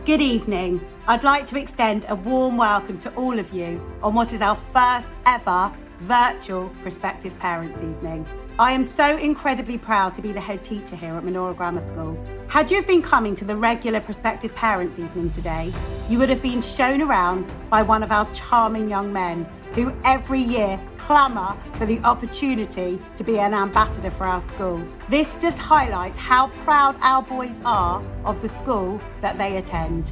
Good evening. I'd like to extend a warm welcome to all of you on what is our first ever virtual Prospective Parents Evening. I am so incredibly proud to be the head teacher here at Menorah Grammar School. Had you have been coming to the regular Prospective Parents Evening today, you would have been shown around by one of our charming young men who every year clamour for the opportunity to be an ambassador for our school. This just highlights how proud our boys are of the school that they attend.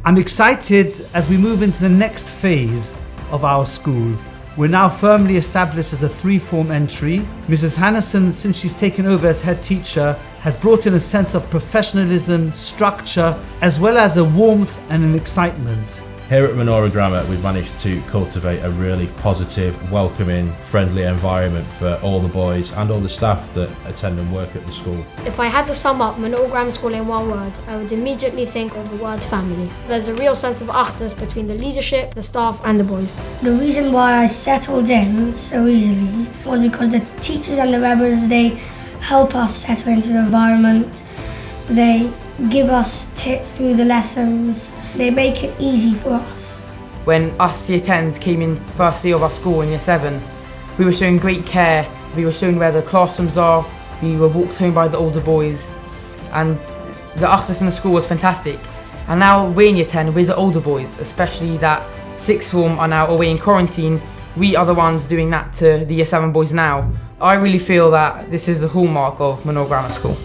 I'm excited as we move into the next phase of our school. We're now firmly established as a three-form entry. Mrs. Hannison, since she's taken over as head teacher, has brought in a sense of professionalism, structure, as well as a warmth and an excitement. Here at Menorah Grammar, we've managed to cultivate a really positive, welcoming, friendly environment for all the boys and all the staff that attend and work at the school. If I had to sum up Menorah Grammar School in one word, I would immediately think of the word family. There's a real sense of achdus between the leadership, the staff and the boys. The reason why I settled in so easily was because the teachers and the rebbers, they help us settle into the environment. They give us tips through the lessons. They make it easy for us. When us year 10s came in first year of our school in year 7, we were shown great care. We were shown where the classrooms are. We were walked home by the older boys. And the achdus in the school was fantastic. And now we're in year 10, we're the older boys, especially that sixth form are now away in quarantine. We are the ones doing that to the year 7 boys now. I really feel that this is the hallmark of Menorah Grammar School.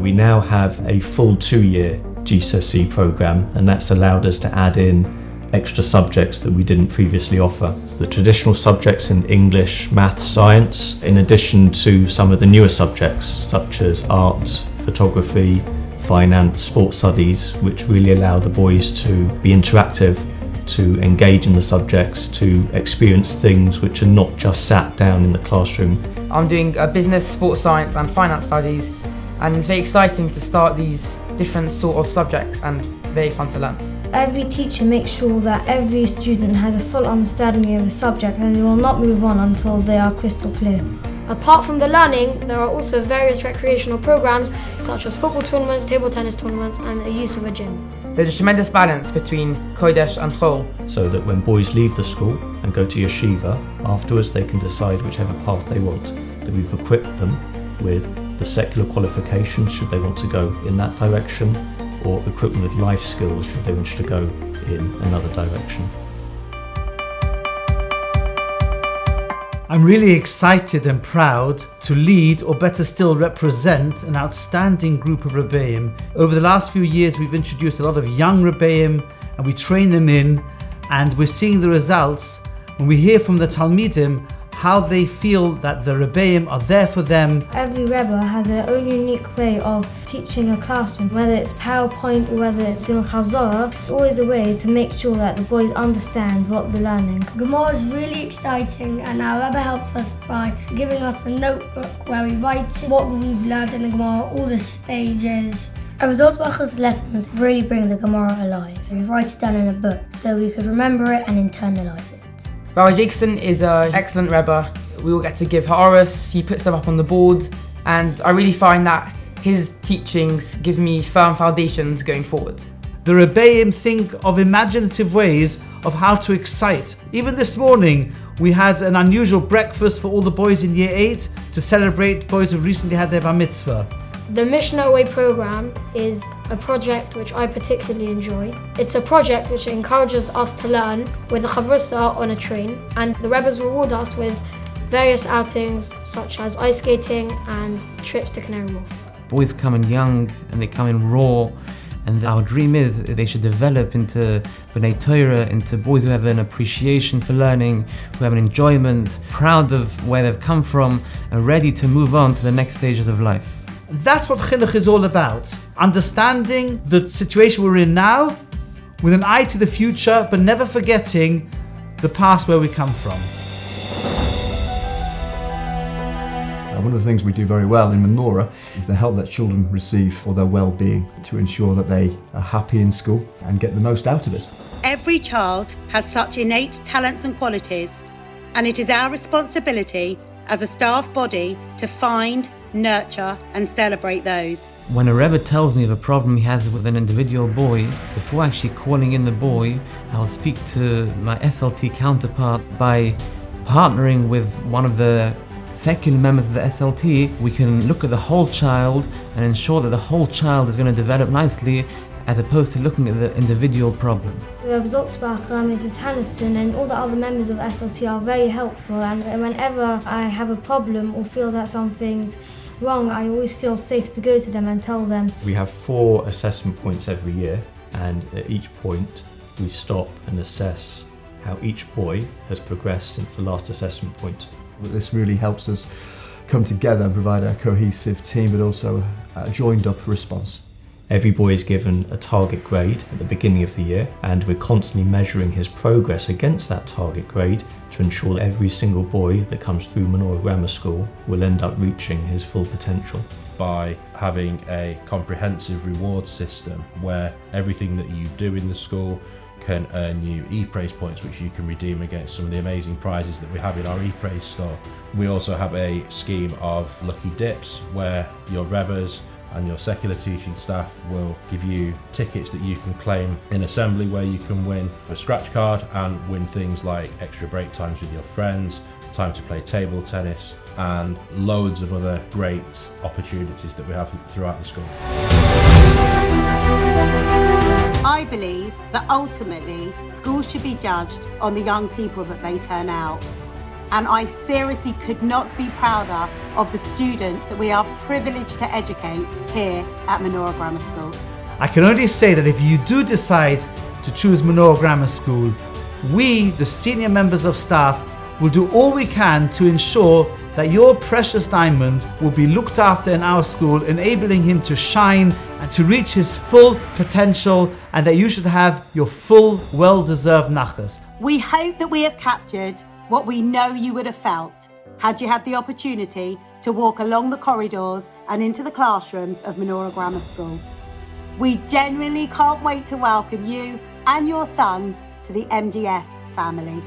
We now have a full 2-year GCSE programme, and that's allowed us to add in extra subjects that we didn't previously offer. So the traditional subjects in English, maths, science, in addition to some of the newer subjects such as art, photography, finance, sports studies, which really allow the boys to be interactive, to engage in the subjects, to experience things which are not just sat down in the classroom. I'm doing business, sports science and finance studies, and it's very exciting to start these different sort of subjects and very fun to learn. Every teacher makes sure that every student has a full understanding of the subject and they will not move on until they are crystal clear. Apart from the learning, there are also various recreational programs such as football tournaments, table tennis tournaments and the use of a gym. There's a tremendous balance between Kodesh and Chol. So that when boys leave the school and go to yeshiva, afterwards they can decide whichever path they want. That we've equipped them with the secular qualifications should they want to go in that direction, or equip them with life skills should they wish to go in another direction. I'm really excited and proud to lead, or better still represent, an outstanding group of Rebbeim. Over the last few years we've introduced a lot of young Rebbeim and we train them in, and we're seeing the results when we hear from the Talmidim how they feel that the Rebbeim are there for them. Every Rebbe has their own unique way of teaching a classroom, whether it's PowerPoint or whether it's doing Chazorah. It's always a way to make sure that the boys understand what they're learning. Gemara is really exciting, and our Rebbe helps us by giving us a notebook where we write what we've learned in the Gemara, all the stages. Our results Bacha's lessons really bring the Gemara alive. We write it down in a book so we could remember it and internalise it. Rabbi Jackson is an excellent Rebbe. We all get to give Ha'aros, he puts them up on the board, and I really find that his teachings give me firm foundations going forward. The Rebbeim think of imaginative ways of how to excite. Even this morning, we had an unusual breakfast for all the boys in Year 8 to celebrate boys who recently had their Bar Mitzvah. The Mishnah Away program is a project which I particularly enjoy. It's a project which encourages us to learn with a chavrusa on a train, and the Rebbes reward us with various outings such as ice skating and trips to Canary Wharf. Boys come in young and they come in raw, and our dream is they should develop into B'nai Torah, into boys who have an appreciation for learning, who have an enjoyment, proud of where they've come from, and ready to move on to the next stages of life. That's what chinuch is all about. Understanding the situation we're in now with an eye to the future, but never forgetting the past where we come from. One of the things we do very well in Menorah is the help that children receive for their well-being to ensure that they are happy in school and get the most out of it. Every child has such innate talents and qualities, and it is our responsibility as a staff body to find, nurture and celebrate those. When a Rebbe tells me of a problem he has with an individual boy, before actually calling in the boy, I'll speak to my SLT counterpart. By partnering with one of the secular members of the SLT, we can look at the whole child and ensure that the whole child is going to develop nicely, as opposed to looking at the individual problem. Reb Zotzbach, Mrs. Hannison and all the other members of the SLT are very helpful, and whenever I have a problem or feel that something's wrong, I always feel safe to go to them and tell them. We have 4 assessment points every year, and at each point we stop and assess how each boy has progressed since the last assessment point. This really helps us come together and provide a cohesive team, but also a joined up response. Every boy is given a target grade at the beginning of the year, and we're constantly measuring his progress against that target grade to ensure that every single boy that comes through Menorah Grammar School will end up reaching his full potential. By having a comprehensive reward system where everything that you do in the school can earn you e-praise points, which you can redeem against some of the amazing prizes that we have in our e-praise store. We also have a scheme of lucky dips where your Rebbers and your secular teaching staff will give you tickets that you can claim in assembly, where you can win a scratch card and win things like extra break times with your friends, time to play table tennis, and loads of other great opportunities that we have throughout the school. I believe that ultimately schools should be judged on the young people that they turn out. And I seriously could not be prouder of the students that we are privileged to educate here at Menorah Grammar School. I can only say that if you do decide to choose Menorah Grammar School, we, the senior members of staff, will do all we can to ensure that your precious diamond will be looked after in our school, enabling him to shine and to reach his full potential, and that you should have your full, well-deserved nachas. We hope that we have captured what we know you would have felt had you had the opportunity to walk along the corridors and into the classrooms of Menorah Grammar School. We genuinely can't wait to welcome you and your sons to the MGS family.